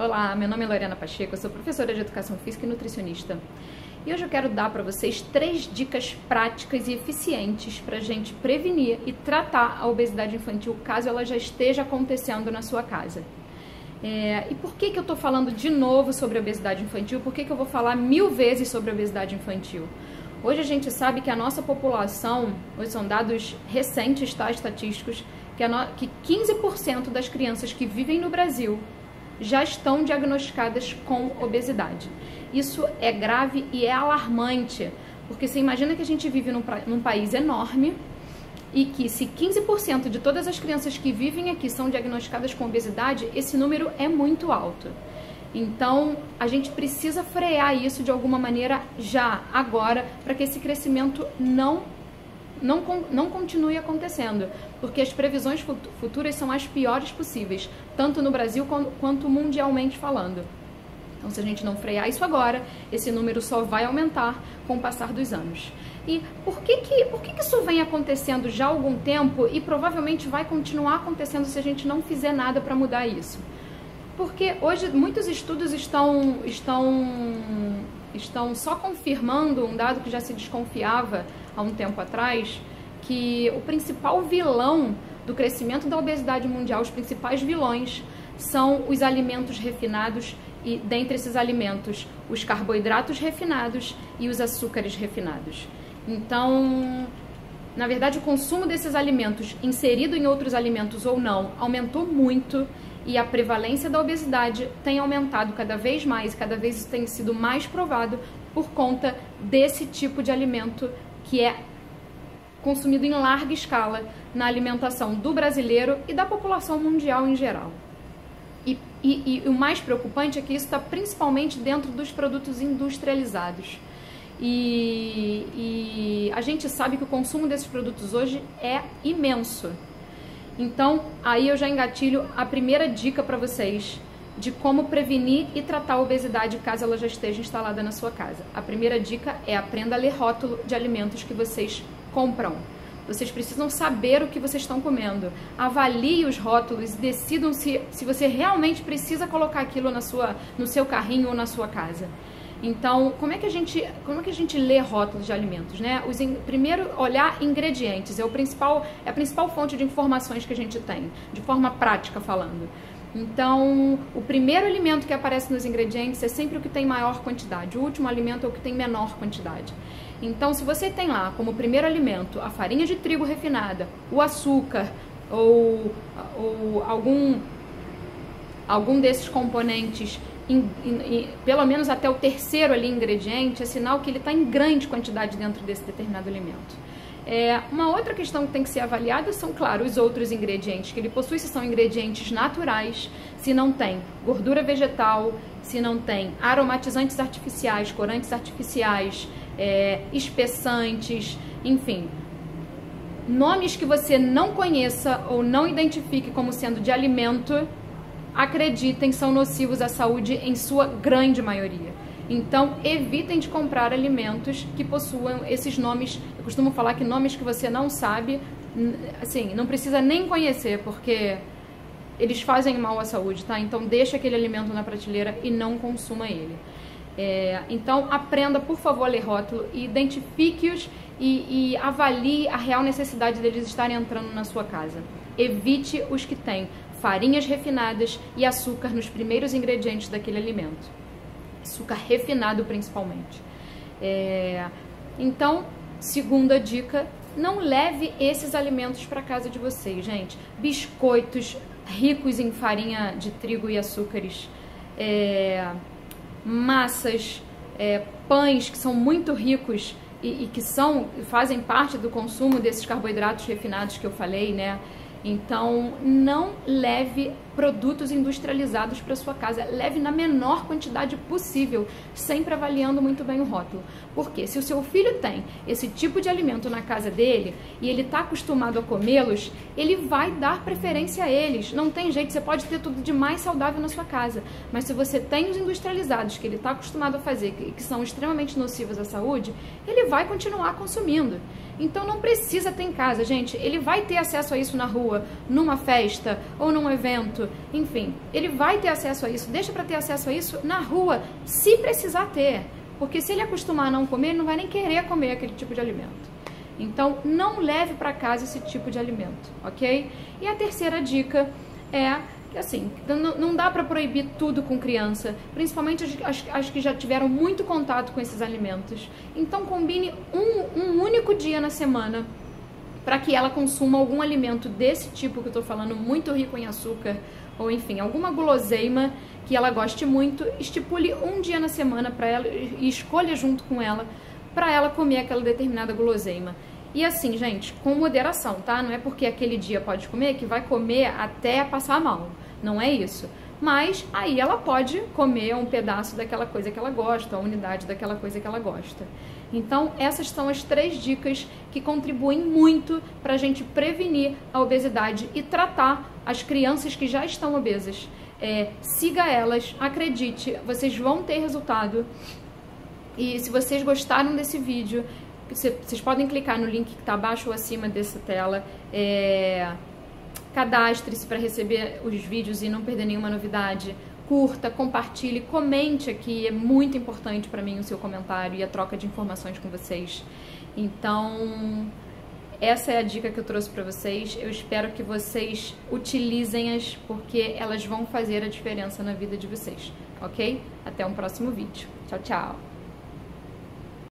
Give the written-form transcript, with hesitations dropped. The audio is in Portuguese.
Olá, meu nome é Lorena Pacheco, eu sou professora de Educação Física e nutricionista. E hoje eu quero dar para vocês 3 dicas práticas e eficientes para a gente prevenir e tratar a obesidade infantil caso ela já esteja acontecendo na sua casa. E por que eu estou falando de novo sobre a obesidade infantil? Por que eu vou falar 1000 vezes sobre a obesidade infantil? Hoje a gente sabe que a noje são dados recentes, tá, estatísticos, que 15% das crianças que vivem no Brasil já estão diagnosticadas com obesidade. Isso é grave e é alarmante, porque você imagina que a gente vive num país enorme e que se 15% de todas as crianças que vivem aqui são diagnosticadas com obesidade, esse número é muito alto. Então, a gente precisa frear isso de alguma maneira já, agora, para que esse crescimento não continue acontecendo, porque as previsões futuras são as piores possíveis, tanto no Brasil quanto mundialmente falando. Então, se a gente não frear isso agora, esse número só vai aumentar com o passar dos anos. E por que isso vem acontecendo já há algum tempo e provavelmente vai continuar acontecendo se a gente não fizer nada para mudar isso? Porque hoje muitos estudos estão só confirmando um dado que já se desconfiava há um tempo atrás, que o principal vilão do crescimento da obesidade mundial, os principais vilões, são os alimentos refinados e, dentre esses alimentos, os carboidratos refinados e os açúcares refinados. Então, na verdade, o consumo desses alimentos, inserido em outros alimentos ou não, aumentou muito e a prevalência da obesidade tem aumentado cada vez mais, cada vez isso tem sido mais provado por conta desse tipo de alimento que é consumido em larga escala na alimentação do brasileiro e da população mundial em geral. E o mais preocupante é que isso está principalmente dentro dos produtos industrializados. E a gente sabe que o consumo desses produtos hoje é imenso. Então, aí eu já engatilho a primeira dica para vocês de como prevenir e tratar a obesidade caso ela já esteja instalada na sua casa. A primeira dica é aprenda a ler rótulo de alimentos que vocês compram. Vocês precisam saber o que vocês estão comendo. Avalie os rótulos e decidam se você realmente precisa colocar aquilo no seu carrinho ou na sua casa. Então, como é que a gente lê rótulos de alimentos, né? Primeiro, olhar ingredientes, é a principal fonte de informações que a gente tem, de forma prática falando. Então, o primeiro alimento que aparece nos ingredientes é sempre o que tem maior quantidade, o último alimento é o que tem menor quantidade. Então, se você tem lá como primeiro alimento a farinha de trigo refinada, o açúcar ou algum desses componentes, pelo menos até o terceiro ali ingrediente, é sinal que ele está em grande quantidade dentro desse determinado alimento. Uma outra questão que tem que ser avaliada são, claro, os outros ingredientes que ele possui, se são ingredientes naturais, se não tem gordura vegetal, se não tem aromatizantes artificiais, corantes artificiais, espessantes, enfim. Nomes que você não conheça ou não identifique como sendo de alimento, acreditem, são nocivos à saúde em sua grande maioria. Então, evitem de comprar alimentos que possuam esses nomes. Eu costumo falar que nomes que você não sabe, assim, não precisa nem conhecer, porque eles fazem mal à saúde, tá? Então, deixa aquele alimento na prateleira e não consuma ele. Então, aprenda, por favor, a ler rótulo e identifique-os e avalie a real necessidade deles estarem entrando na sua casa. Evite os que têm farinhas refinadas e açúcar nos primeiros ingredientes daquele alimento. Açúcar refinado, principalmente. Então, segunda dica, não leve esses alimentos para casa de vocês, gente. Biscoitos ricos em farinha de trigo e açúcares, massas, pães que são muito ricos e que fazem parte do consumo desses carboidratos refinados que eu falei, né? Então, não leve produtos industrializados para sua casa, leve na menor quantidade possível, sempre avaliando muito bem o rótulo. Porque se o seu filho tem esse tipo de alimento na casa dele e ele está acostumado a comê-los, ele vai dar preferência a eles. Não tem jeito, você pode ter tudo de mais saudável na sua casa, mas se você tem os industrializados que ele está acostumado a fazer, que são extremamente nocivos à saúde, ele vai continuar consumindo. Então não precisa ter em casa, gente. Ele vai ter acesso a isso na rua, numa festa ou num evento, alimento, enfim, ele vai ter acesso a isso, deixa para ter acesso a isso na rua, se precisar ter, porque se ele acostumar a não comer, ele não vai nem querer comer aquele tipo de alimento. Então, não leve para casa esse tipo de alimento, ok? E a terceira dica é que, assim, não dá para proibir tudo com criança, principalmente as que já tiveram muito contato com esses alimentos. Então, combine um único dia na semana para que ela consuma algum alimento desse tipo que eu tô falando, muito rico em açúcar, ou enfim, alguma guloseima que ela goste muito. Estipule um dia na semana para ela e escolha junto com ela para ela comer aquela determinada guloseima. E assim, gente, com moderação, tá? Não é porque aquele dia pode comer que vai comer até passar mal. Não é isso. Mas aí ela pode comer um pedaço daquela coisa que ela gosta, a unidade daquela coisa que ela gosta. Então, essas são as 3 dicas que contribuem muito para a gente prevenir a obesidade e tratar as crianças que já estão obesas. Siga elas, acredite, vocês vão ter resultado. E se vocês gostaram desse vídeo, vocês podem clicar no link que está abaixo ou acima dessa tela. Cadastre-se para receber os vídeos e não perder nenhuma novidade. Curta, compartilhe, comente aqui. É muito importante para mim o seu comentário e a troca de informações com vocês. Então, essa é a dica que eu trouxe para vocês. Eu espero que vocês utilizem-as, porque elas vão fazer a diferença na vida de vocês, ok? Até um próximo vídeo. Tchau, tchau!